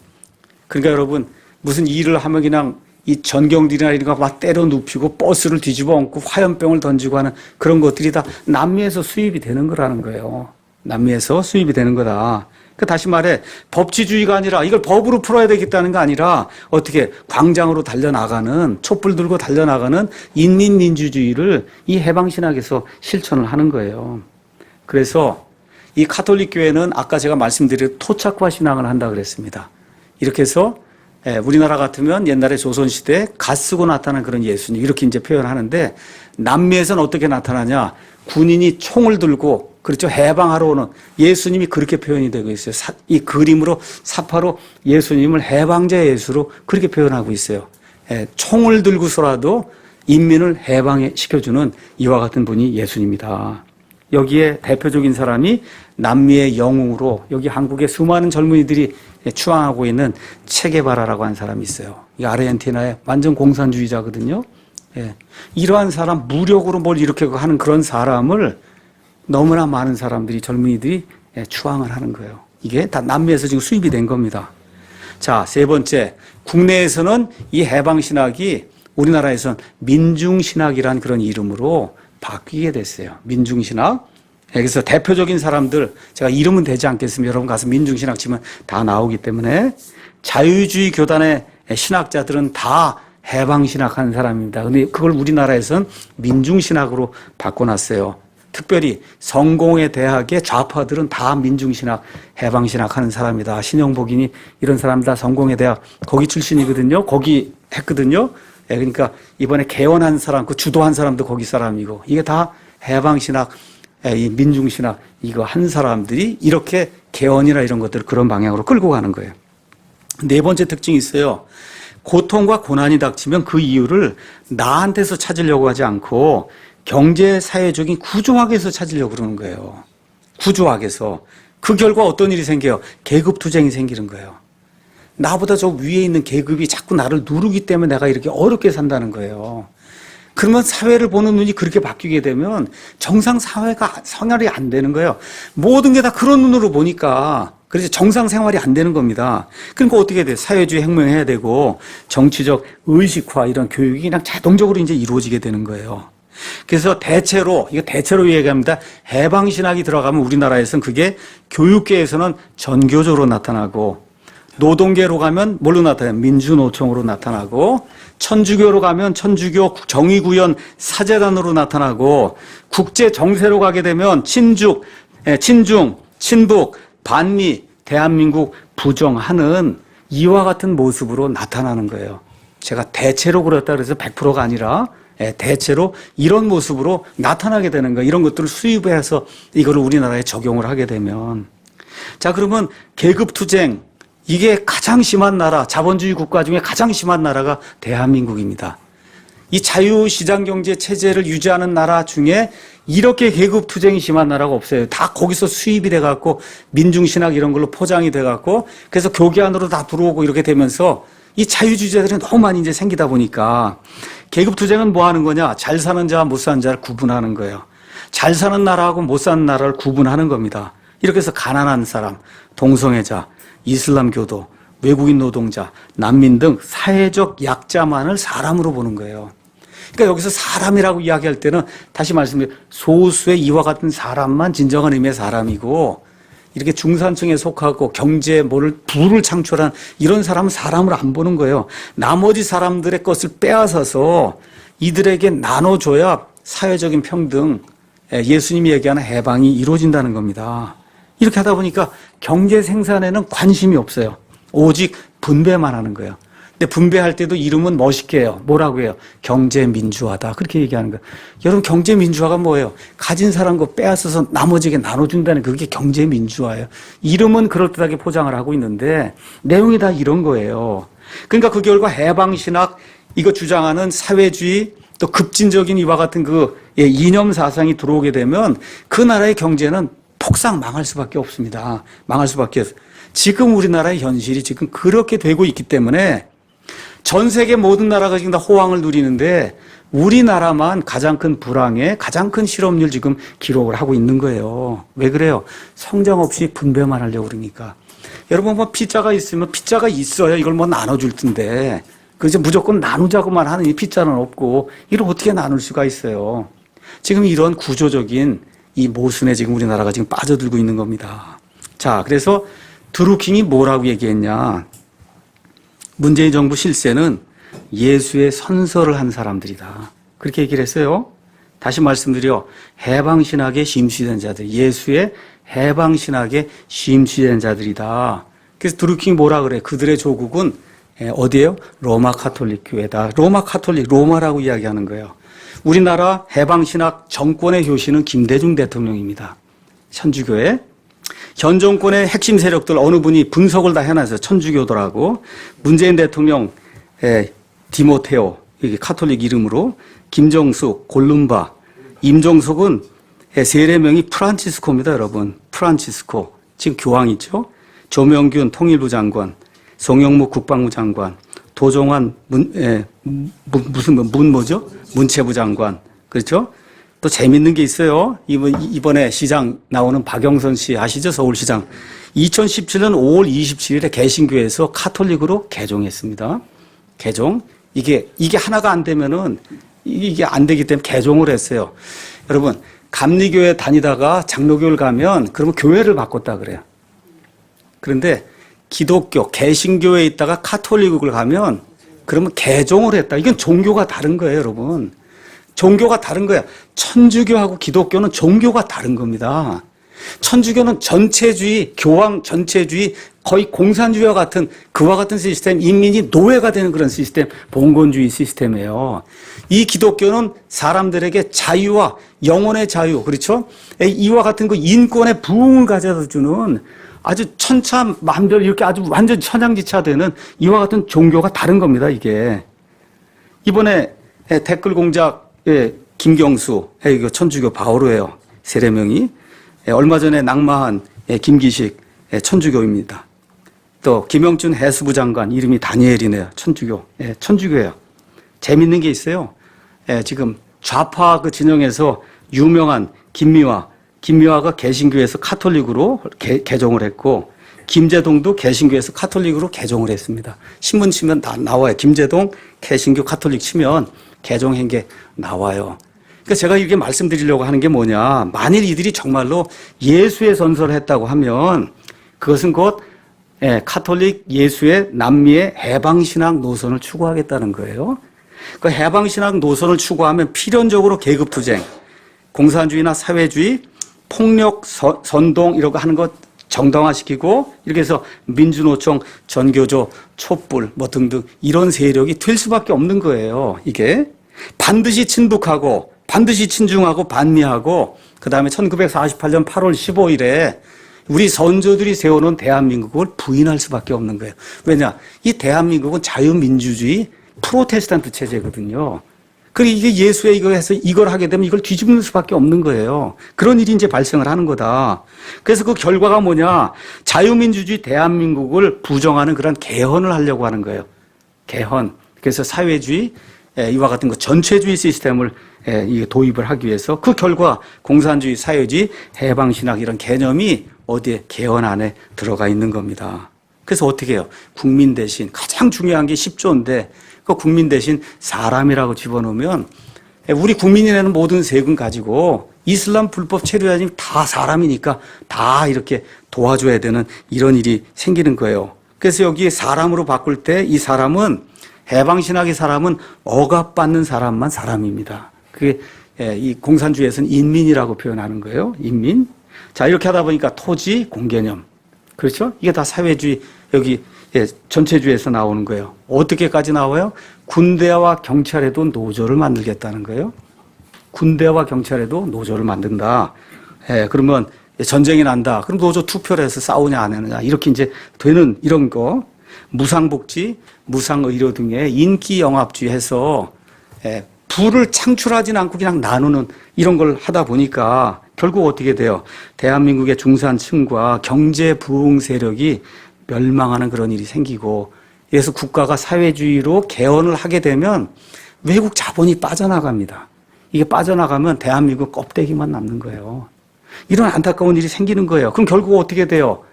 그러니까 여러분 무슨 일을 하면 그냥 이 전경들이나 이런 거 막 때려 눕히고 버스를 뒤집어 엎고 화염병을 던지고 하는 그런 것들이 다 남미에서 수입이 되는 거라는 거예요. 남미에서 수입이 되는 거다. 그 다시 말해 법치주의가 아니라 이걸 법으로 풀어야 되겠다는 거 아니라 어떻게 광장으로 달려나가는 촛불 들고 달려나가는 인민민주주의를 이 해방신학에서 실천을 하는 거예요. 그래서 이 가톨릭 교회는 아까 제가 말씀드린 토착화 신앙을 한다 그랬습니다. 이렇게 해서 우리나라 같으면 옛날에 조선시대에 갓 쓰고 나타난 그런 예수님 이렇게 이제 표현하는데 남미에서는 어떻게 나타나냐. 군인이 총을 들고 그렇죠. 해방하러 오는 예수님이 그렇게 표현이 되고 있어요. 이 그림으로 사파로 예수님을 해방자 예수로 그렇게 표현하고 있어요. 총을 들고서라도 인민을 해방시켜주는 이와 같은 분이 예수님이다. 여기에 대표적인 사람이 남미의 영웅으로 여기 한국의 수많은 젊은이들이 추앙하고 있는 체게바라라고 하는 사람이 있어요. 이 아르헨티나의 완전 공산주의자거든요. 이러한 사람, 무력으로 뭘 이렇게 하는 그런 사람을 너무나 많은 사람들이, 젊은이들이 추앙을 하는 거예요. 이게 다 남미에서 지금 수입이 된 겁니다. 자, 세 번째. 국내에서는 이 해방신학이 우리나라에선 민중신학이란 그런 이름으로 바뀌게 됐어요. 민중신학. 그래서 대표적인 사람들, 제가 이름은 되지 않겠습니다. 여러분 가서 민중신학 치면 다 나오기 때문에 자유주의 교단의 신학자들은 다 해방신학 하는 사람입니다. 근데 그걸 우리나라에선 민중신학으로 바꿔놨어요. 특별히 성공회 대학의 좌파들은 다 민중신학, 해방신학 하는 사람이다. 신영복이니 이런 사람 다 성공회 대학 거기 출신이거든요. 거기 했거든요. 그러니까 이번에 개원한 사람, 그 주도한 사람도 거기 사람이고 이게 다 해방신학, 이 민중신학 이거 한 사람들이 이렇게 개원이나 이런 것들을 그런 방향으로 끌고 가는 거예요. 네 번째 특징이 있어요. 고통과 고난이 닥치면 그 이유를 나한테서 찾으려고 하지 않고 경제 사회적인 구조학에서 찾으려고 그러는 거예요. 구조학에서. 그 결과 어떤 일이 생겨요? 계급투쟁이 생기는 거예요. 나보다 저 위에 있는 계급이 자꾸 나를 누르기 때문에 내가 이렇게 어렵게 산다는 거예요. 그러면 사회를 보는 눈이 그렇게 바뀌게 되면 정상 사회가 성찰이 안 되는 거예요. 모든 게 다 그런 눈으로 보니까 그래서 정상 생활이 안 되는 겁니다. 그러니까 어떻게 돼요? 사회주의 혁명해야 되고 정치적 의식화 이런 교육이 그냥 자동적으로 이제 이루어지게 되는 거예요. 그래서 대체로, 이거 대체로 얘기합니다. 해방신학이 들어가면 우리나라에서는 그게 교육계에서는 전교조로 나타나고 노동계로 가면 뭘로 나타나요? 민주노총으로 나타나고 천주교로 가면 천주교 정의구현 사재단으로 나타나고 국제정세로 가게 되면 친중, 친북, 반미, 대한민국 부정하는 이와 같은 모습으로 나타나는 거예요. 제가 대체로 그렇다 그래서 100%가 아니라 대체로 이런 모습으로 나타나게 되는 거예요. 이런 것들을 수입해서 이거를 우리나라에 적용을 하게 되면. 자, 그러면 계급투쟁, 이게 가장 심한 나라, 자본주의 국가 중에 가장 심한 나라가 대한민국입니다. 이 자유시장경제 체제를 유지하는 나라 중에 이렇게 계급투쟁이 심한 나라가 없어요. 다 거기서 수입이 돼갖고 민중신학 이런 걸로 포장이 돼갖고 그래서 교계 안으로 다 들어오고 이렇게 되면서 이 자유주의자들이 너무 많이 이제 생기다 보니까 계급투쟁은 뭐 하는 거냐? 잘 사는 자와 못 사는 자를 구분하는 거예요. 잘 사는 나라하고 못 사는 나라를 구분하는 겁니다. 이렇게 해서 가난한 사람, 동성애자, 이슬람교도, 외국인 노동자, 난민 등 사회적 약자만을 사람으로 보는 거예요. 그러니까 여기서 사람이라고 이야기할 때는 다시 말씀드려요. 소수의 이와 같은 사람만 진정한 의미의 사람이고 이렇게 중산층에 속하고 경제에 부를 창출한 이런 사람은 사람을 안 보는 거예요. 나머지 사람들의 것을 빼앗아서 이들에게 나눠줘야 사회적인 평등, 예수님이 얘기하는 해방이 이루어진다는 겁니다. 이렇게 하다 보니까 경제 생산에는 관심이 없어요. 오직 분배만 하는 거예요. 근데 분배할 때도 이름은 멋있게 해요. 뭐라고 해요? 경제민주화다. 그렇게 얘기하는 거예요. 여러분, 경제민주화가 뭐예요? 가진 사람 거 빼앗아서 나머지에게 나눠준다는 그게 경제민주화예요. 이름은 그럴듯하게 포장을 하고 있는데 내용이 다 이런 거예요. 그러니까 그 결과 해방신학, 이거 주장하는 사회주의, 또 급진적인 이와 같은 그 이념 사상이 들어오게 되면 그 나라의 경제는 폭삭 망할 수밖에 없습니다. 망할 수밖에 없어요. 지금 우리나라의 현실이 지금 그렇게 되고 있기 때문에 전 세계 모든 나라가 지금 다 호황을 누리는데 우리나라만 가장 큰 불황에 가장 큰 실업률 지금 기록을 하고 있는 거예요. 왜 그래요? 성장 없이 분배만 하려고 그러니까. 여러분, 뭐 피자가 있으면 피자가 있어야 이걸 뭐 나눠줄 텐데 그래서 무조건 나누자고만 하는 이 피자는 없고 이걸 어떻게 나눌 수가 있어요. 지금 이런 구조적인 이 모순에 지금 우리나라가 지금 빠져들고 있는 겁니다. 자, 그래서 드루킹이 뭐라고 얘기했냐. 문재인 정부 실세는 예수의 선서를 한 사람들이다. 그렇게 얘기를 했어요. 다시 말씀드려 해방신학에 심취된 자들, 예수의 해방신학에 심취된 자들이다. 그래서 드루킹이 뭐라 그래? 그들의 조국은 어디예요? 로마 카톨릭 교회다. 로마 카톨릭, 로마라고 이야기하는 거예요. 우리나라 해방신학 정권의 효시는 김대중 대통령입니다. 천주교회. 현 정권의 핵심 세력들 어느 분이 분석을 다 해놨어요. 천주교더라고. 문재인 대통령 디모테오, 이게 카톨릭 이름으로, 김정숙, 골룸바, 임종석은 세례명이 프란치스코입니다, 여러분. 프란치스코. 지금 교황이죠. 조명균 통일부 장관, 송영무 국방부 장관, 도종환 뭐죠? 문체부 장관. 그렇죠? 또 재밌는 게 있어요. 이번에 시장 나오는 박영선 씨 아시죠? 서울시장. 2017년 5월 27일에 개신교에서 카톨릭으로 개종했습니다. 개종. 이게 하나가 안 되면은 이게 안 되기 때문에 개종을 했어요. 여러분, 감리교회 다니다가 장로교를 가면 그러면 교회를 바꿨다 그래요. 그런데 기독교, 개신교에 있다가 카톨릭을 가면 그러면 개종을 했다. 이건 종교가 다른 거예요, 여러분. 종교가 다른 거야. 천주교하고 기독교는 종교가 다른 겁니다. 천주교는 전체주의, 교황 전체주의, 거의 공산주의와 같은 그와 같은 시스템, 인민이 노예가 되는 그런 시스템, 봉건주의 시스템이에요. 이 기독교는 사람들에게 자유와 영혼의 자유, 그렇죠? 이와 같은 그 인권의 부흥을 가져다 주는 아주 천차만별 이렇게 아주 완전 천양지차되는 이와 같은 종교가 다른 겁니다, 이게. 이번에 댓글 공작 김경수, 이거 천주교 바오로예요. 세례명이. 얼마 전에 낙마한 김기식 천주교입니다. 또 김영준 해수부 장관 이름이 다니엘이네요. 천주교. 천주교예요. 재밌는 게 있어요. 지금 좌파 그 진영에서 유명한 김미화가 개신교에서 카톨릭으로 개종을 했고, 김재동도 개신교에서 카톨릭으로 개종을 했습니다. 신문 치면 다 나와요. 김재동 개신교 카톨릭 치면 개종한 게 나와요. 그러니까 제가 이렇게 말씀드리려고 하는 게 뭐냐. 만일 이들이 정말로 예수의 전설을 했다고 하면 그것은 곧 카톨릭 예수의 남미의 해방신학 노선을 추구하겠다는 거예요. 그 해방신학 노선을 추구하면 필연적으로 계급투쟁, 공산주의나 사회주의, 폭력, 선동 이런 거 하는 것 정당화시키고 이렇게 해서 민주노총, 전교조, 촛불 뭐 등등 이런 세력이 될 수밖에 없는 거예요. 이게 반드시 친북하고 반드시 친중하고 반미하고 그다음에 1948년 8월 15일에 우리 선조들이 세워놓은 대한민국을 부인할 수밖에 없는 거예요. 왜냐? 이 대한민국은 자유민주주의 프로테스탄트 체제거든요. 그리고 이게 예수의 이거 해서 이걸 하게 되면 이걸 뒤집는 수밖에 없는 거예요. 그런 일이 이제 발생을 하는 거다. 그래서 그 결과가 뭐냐? 자유민주주의 대한민국을 부정하는 그런 개헌을 하려고 하는 거예요. 개헌. 그래서 사회주의, 이와 같은 거 전체주의 시스템을 도입을 하기 위해서 그 결과 공산주의, 사회주의, 해방신학 이런 개념이 어디에 개헌 안에 들어가 있는 겁니다. 그래서 어떻게 해요? 국민 대신 가장 중요한 게 10조인데 그 국민 대신 사람이라고 집어넣으면 우리 국민이 내는 모든 세금 가지고 이슬람 불법 체류자님 다 사람이니까 다 이렇게 도와줘야 되는 이런 일이 생기는 거예요. 그래서 여기 사람으로 바꿀 때 이 사람은 해방신학의 사람은 억압받는 사람만 사람입니다. 그게 이 공산주의에서는 인민이라고 표현하는 거예요. 인민. 자, 이렇게 하다 보니까 토지, 공개념. 그렇죠? 이게 다 사회주의, 여기 전체주의에서 나오는 거예요. 어떻게까지 나와요? 군대와 경찰에도 노조를 만들겠다는 거예요. 군대와 경찰에도 노조를 만든다. 그러면 전쟁이 난다. 그럼 노조 투표를 해서 싸우냐 안 하느냐. 이렇게 이제 되는 이런 거. 무상복지, 무상의료 등의 인기영합주의 해서 부를 창출하지는 않고 그냥 나누는 이런 걸 하다 보니까 결국 어떻게 돼요? 대한민국의 중산층과 경제 부흥 세력이 멸망하는 그런 일이 생기고, 그래서 국가가 사회주의로 개헌을 하게 되면 외국 자본이 빠져나갑니다. 이게 빠져나가면 대한민국 껍데기만 남는 거예요. 이런 안타까운 일이 생기는 거예요. 그럼 결국 어떻게 돼요?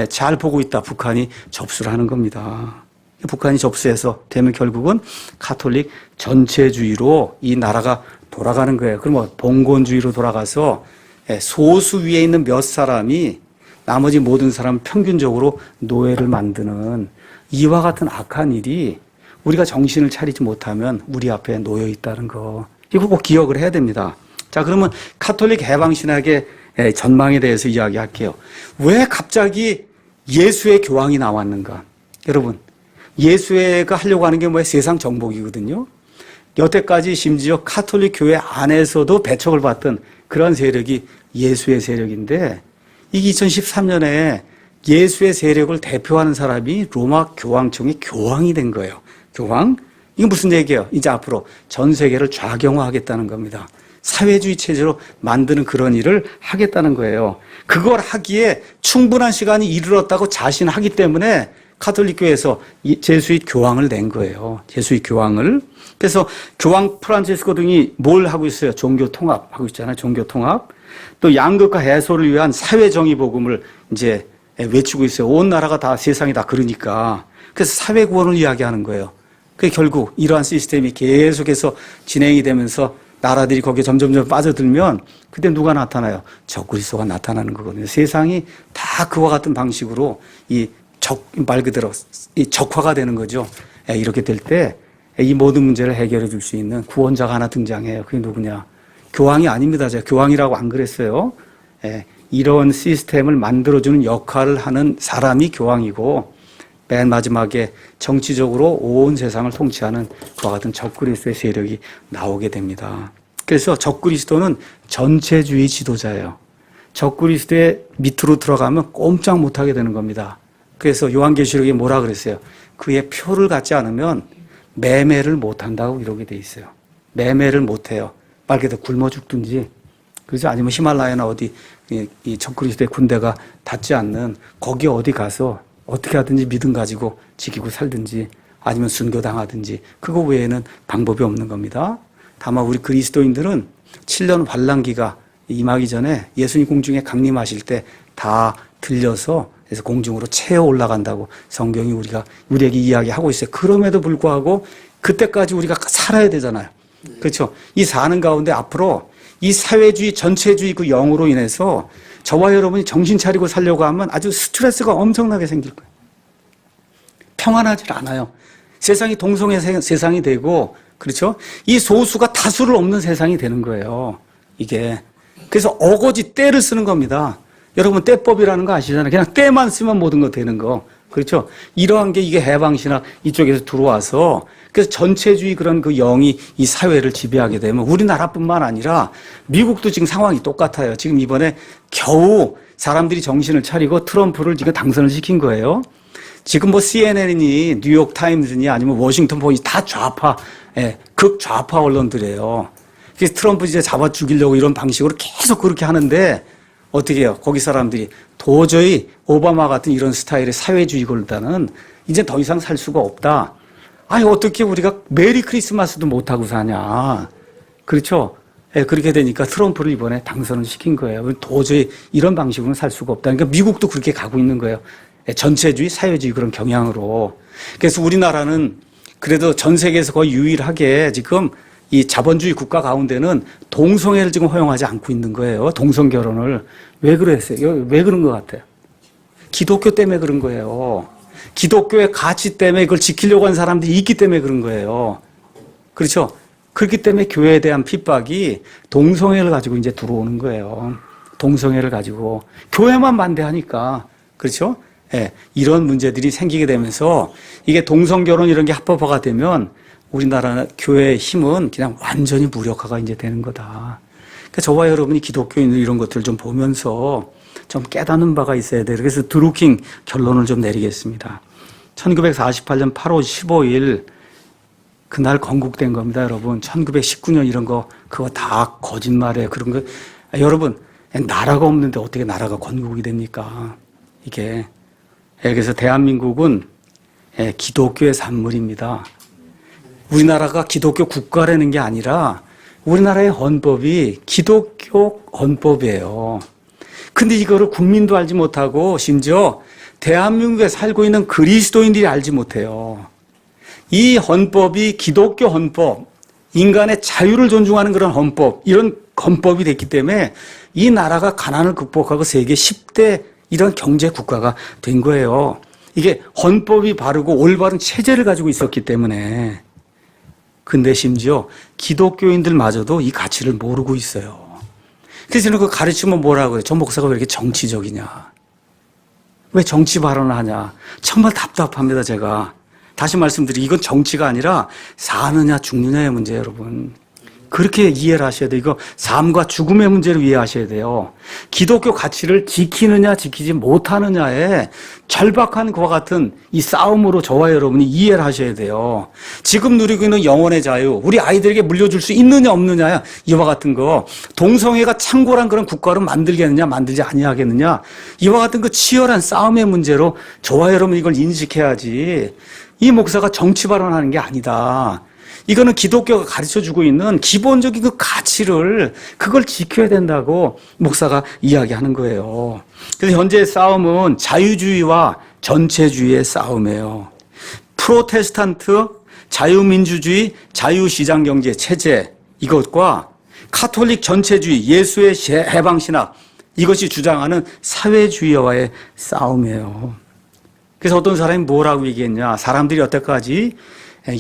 잘 보고 있다. 북한이 접수를 하는 겁니다. 북한이 접수해서 되면 결국은 카톨릭 전체주의로 이 나라가 돌아가는 거예요. 그러면 봉건주의로 돌아가서 소수 위에 있는 몇 사람이 나머지 모든 사람 평균적으로 노예를 만드는 이와 같은 악한 일이 우리가 정신을 차리지 못하면 우리 앞에 놓여 있다는 거. 이거 꼭 기억을 해야 됩니다. 자, 그러면 카톨릭 해방신학의 전망에 대해서 이야기할게요. 왜 갑자기 예수의 교황이 나왔는가? 여러분, 예수회가 하려고 하는 게 뭐예요? 세상 정복이거든요. 여태까지 심지어 카톨릭 교회 안에서도 배척을 받던 그런 세력이 예수의 세력인데, 이게 2013년에 예수의 세력을 대표하는 사람이 로마 교황청의 교황이 된 거예요. 교황? 이게 무슨 얘기예요? 이제 앞으로 전 세계를 좌경화하겠다는 겁니다. 사회주의 체제로 만드는 그런 일을 하겠다는 거예요. 그걸 하기에 충분한 시간이 이르렀다고 자신하기 때문에 카톨릭 교회에서 제수잇 교황을 낸 거예요. 제수잇 교황을. 그래서 교황 프란치스코 등이 뭘 하고 있어요? 종교 통합하고 있잖아요. 종교 통합. 또 양극화 해소를 위한 사회 정의 복음을 이제 외치고 있어요. 온 나라가 다 세상이 다 그러니까. 그래서 사회 구원을 이야기하는 거예요. 그 결국 이러한 시스템이 계속해서 진행이 되면서 나라들이 거기에 점점 빠져들면 그때 누가 나타나요? 적그리스도가 나타나는 거거든요. 세상이 다 그와 같은 방식으로 말 그대로 적화가 되는 거죠. 이렇게 될 때 이 모든 문제를 해결해 줄 수 있는 구원자가 하나 등장해요. 그게 누구냐? 교황이 아닙니다. 제가 교황이라고 안 그랬어요. 이런 시스템을 만들어주는 역할을 하는 사람이 교황이고, 맨 마지막에 정치적으로 온 세상을 통치하는 그와 같은 적그리스도의 세력이 나오게 됩니다. 그래서 적그리스도는 전체주의 지도자예요. 적그리스도의 밑으로 들어가면 꼼짝 못하게 되는 겁니다. 그래서 요한계시록에 뭐라 그랬어요? 그의 표를 갖지 않으면 매매를 못한다고 이러게 돼 있어요. 매매를 못해요. 말 그대로 굶어 죽든지, 그죠? 아니면 히말라야나 어디 이 적그리스도의 군대가 닿지 않는 거기 어디 가서 어떻게 하든지 믿음 가지고 지키고 살든지 아니면 순교당하든지 그거 외에는 방법이 없는 겁니다. 다만 우리 그리스도인들은 7년 환란기가 임하기 전에 예수님 공중에 강림하실 때 다 들려서 그래서 공중으로 채어 올라간다고 성경이 우리에게 이야기하고 있어요. 그럼에도 불구하고 그때까지 우리가 살아야 되잖아요. 그렇죠? 이 사는 가운데 앞으로 이 사회주의, 전체주의 그 영으로 인해서 저와 여러분이 정신 차리고 살려고 하면 아주 스트레스가 엄청나게 생길 거예요. 평안하지 않아요. 세상이 동성애 세상이 되고, 그렇죠? 이 소수가 다수를 없는 세상이 되는 거예요. 이게. 그래서 어거지 때를 쓰는 겁니다. 여러분 때법이라는 거 아시잖아요. 그냥 때만 쓰면 모든 거 되는 거. 그렇죠? 이러한 게 이게 해방신학 이쪽에서 들어와서 그래서 전체주의 그런 그 영이 이 사회를 지배하게 되면 우리나라뿐만 아니라 미국도 지금 상황이 똑같아요. 지금 이번에 겨우 사람들이 정신을 차리고 트럼프를 지금 당선을 시킨 거예요. 지금 뭐 CNN이니 뉴욕 타임즈니 아니면 워싱턴 포스트 다 좌파, 극좌파 언론들이에요. 그래서 트럼프 이제 잡아 죽이려고 이런 방식으로 계속 그렇게 하는데 어떻게 해요? 거기 사람들이 도저히 오바마 같은 이런 스타일의 사회주의 걸다는 이제 더 이상 살 수가 없다. 아니 어떻게 우리가 메리 크리스마스도 못하고 사냐. 그렇죠? 그렇게 되니까 트럼프를 이번에 당선을 시킨 거예요. 도저히 이런 방식으로는 살 수가 없다. 그러니까 미국도 그렇게 가고 있는 거예요. 전체주의, 사회주의 그런 경향으로. 그래서 우리나라는 그래도 전 세계에서 거의 유일하게 지금 이 자본주의 국가 가운데는 동성애를 지금 허용하지 않고 있는 거예요. 동성 결혼을. 왜 그랬어요? 왜 그런 것 같아요? 기독교 때문에 그런 거예요. 기독교의 가치 때문에 그걸 지키려고 하는 사람들이 있기 때문에 그런 거예요. 그렇죠? 그렇기 때문에 교회에 대한 핍박이 동성애를 가지고 이제 들어오는 거예요. 동성애를 가지고. 교회만 반대하니까. 그렇죠? 이런 문제들이 생기게 되면서 이게 동성 결혼 이런 게 합법화가 되면 우리나라 교회의 힘은 그냥 완전히 무력화가 이제 되는 거다. 그러니까 저와 여러분이 기독교인들 이런 것들을 좀 보면서 좀 깨닫는 바가 있어야 돼요. 그래서 드루킹 결론을 좀 내리겠습니다. 1948년 8월 15일 그날 건국된 겁니다, 여러분. 1919년 이런 거 그거 다 거짓말이에요. 그런 거. 여러분, 나라가 없는데 어떻게 나라가 건국이 됩니까? 이게. 그래서 대한민국은 기독교의 산물입니다. 우리나라가 기독교 국가라는 게 아니라 우리나라의 헌법이 기독교 헌법이에요. 근데 이거를 국민도 알지 못하고 심지어 대한민국에 살고 있는 그리스도인들이 알지 못해요. 이 헌법이 기독교 헌법, 인간의 자유를 존중하는 그런 헌법, 이런 헌법이 됐기 때문에 이 나라가 가난을 극복하고 세계 10대 이런 경제 국가가 된 거예요. 이게 헌법이 바르고 올바른 체제를 가지고 있었기 때문에. 근데 심지어 기독교인들마저도 이 가치를 모르고 있어요. 그래서 저는 그 가르치면 뭐라고 그래요? 저 목사가 왜 이렇게 정치적이냐? 왜 정치 발언을 하냐? 정말 답답합니다, 제가. 다시 말씀드리고 이건 정치가 아니라 사느냐 죽느냐의 문제예요, 여러분. 그렇게 이해를 하셔야 돼요. 이거 삶과 죽음의 문제를 이해하셔야 돼요. 기독교 가치를 지키느냐 지키지 못하느냐에 절박한 그와 같은 이 싸움으로 저와 여러분이 이해를 하셔야 돼요. 지금 누리고 있는 영혼의 자유, 우리 아이들에게 물려줄 수 있느냐 없느냐, 이와 같은 거, 동성애가 창궐한 그런 국가를 만들겠느냐 만들지 아니하겠느냐, 이와 같은 그 치열한 싸움의 문제로 저와 여러분 이걸 인식해야지, 이 목사가 정치 발언하는 게 아니다. 이거는 기독교가 가르쳐주고 있는 기본적인 그 가치를, 그걸 지켜야 된다고 목사가 이야기하는 거예요. 그래서 현재의 싸움은 자유주의와 전체주의의 싸움이에요. 프로테스탄트, 자유민주주의, 자유시장경제 체제, 이것과 카톨릭 전체주의, 예수의 해방신학, 이것이 주장하는 사회주의와의 싸움이에요. 그래서 어떤 사람이 뭐라고 얘기했냐, 사람들이 여태까지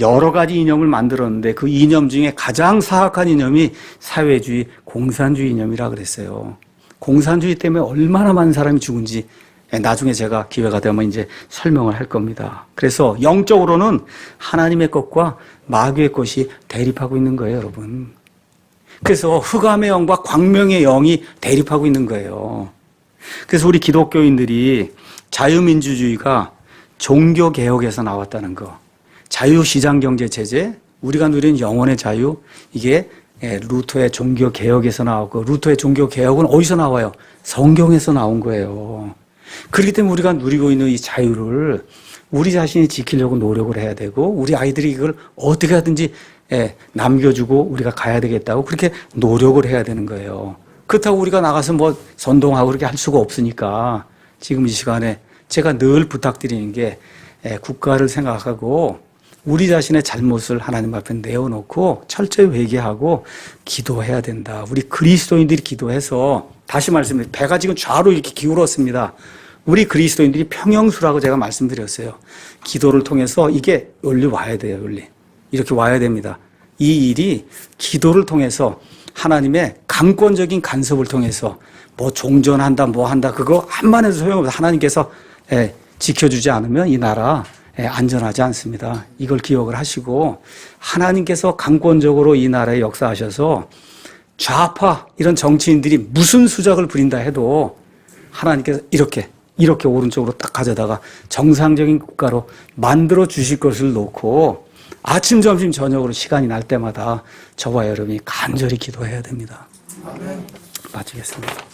여러 가지 이념을 만들었는데 그 이념 중에 가장 사악한 이념이 사회주의, 공산주의 이념이라 그랬어요. 공산주의 때문에 얼마나 많은 사람이 죽은지 나중에 제가 기회가 되면 이제 설명을 할 겁니다. 그래서 영적으로는 하나님의 것과 마귀의 것이 대립하고 있는 거예요, 여러분. 그래서 흑암의 영과 광명의 영이 대립하고 있는 거예요. 그래서 우리 기독교인들이 자유민주주의가 종교개혁에서 나왔다는 거, 자유시장경제 체제, 우리가 누리는 영혼의 자유, 이게 루터의 종교개혁에서 나오고, 루터의 종교개혁은 어디서 나와요? 성경에서 나온 거예요. 그렇기 때문에 우리가 누리고 있는 이 자유를 우리 자신이 지키려고 노력을 해야 되고, 우리 아이들이 이걸 어떻게 하든지 남겨주고 우리가 가야 되겠다고 그렇게 노력을 해야 되는 거예요. 그렇다고 우리가 나가서 뭐 선동하고 그렇게 할 수가 없으니까 지금 이 시간에 제가 늘 부탁드리는 게, 국가를 생각하고 우리 자신의 잘못을 하나님 앞에 내어놓고 철저히 회개하고 기도해야 된다. 우리 그리스도인들이 기도해서, 다시 말씀드립니다. 배가 지금 좌로 이렇게 기울었습니다. 우리 그리스도인들이 평형수라고 제가 말씀드렸어요. 기도를 통해서 이게 여기 와야 돼요, 여기. 이렇게 와야 됩니다. 이 일이 기도를 통해서 하나님의 강권적인 간섭을 통해서 뭐 종전한다, 뭐 한다, 그거 한만 해도 소용없어요. 하나님께서 지켜주지 않으면 이 나라 안전하지 않습니다. 이걸 기억을 하시고, 하나님께서 강권적으로 이 나라에 역사하셔서 좌파 이런 정치인들이 무슨 수작을 부린다 해도 하나님께서 이렇게 오른쪽으로 딱 가져다가 정상적인 국가로 만들어 주실 것을 놓고 아침, 점심, 저녁으로 시간이 날 때마다 저와 여러분이 간절히 기도해야 됩니다. 아멘. 마치겠습니다.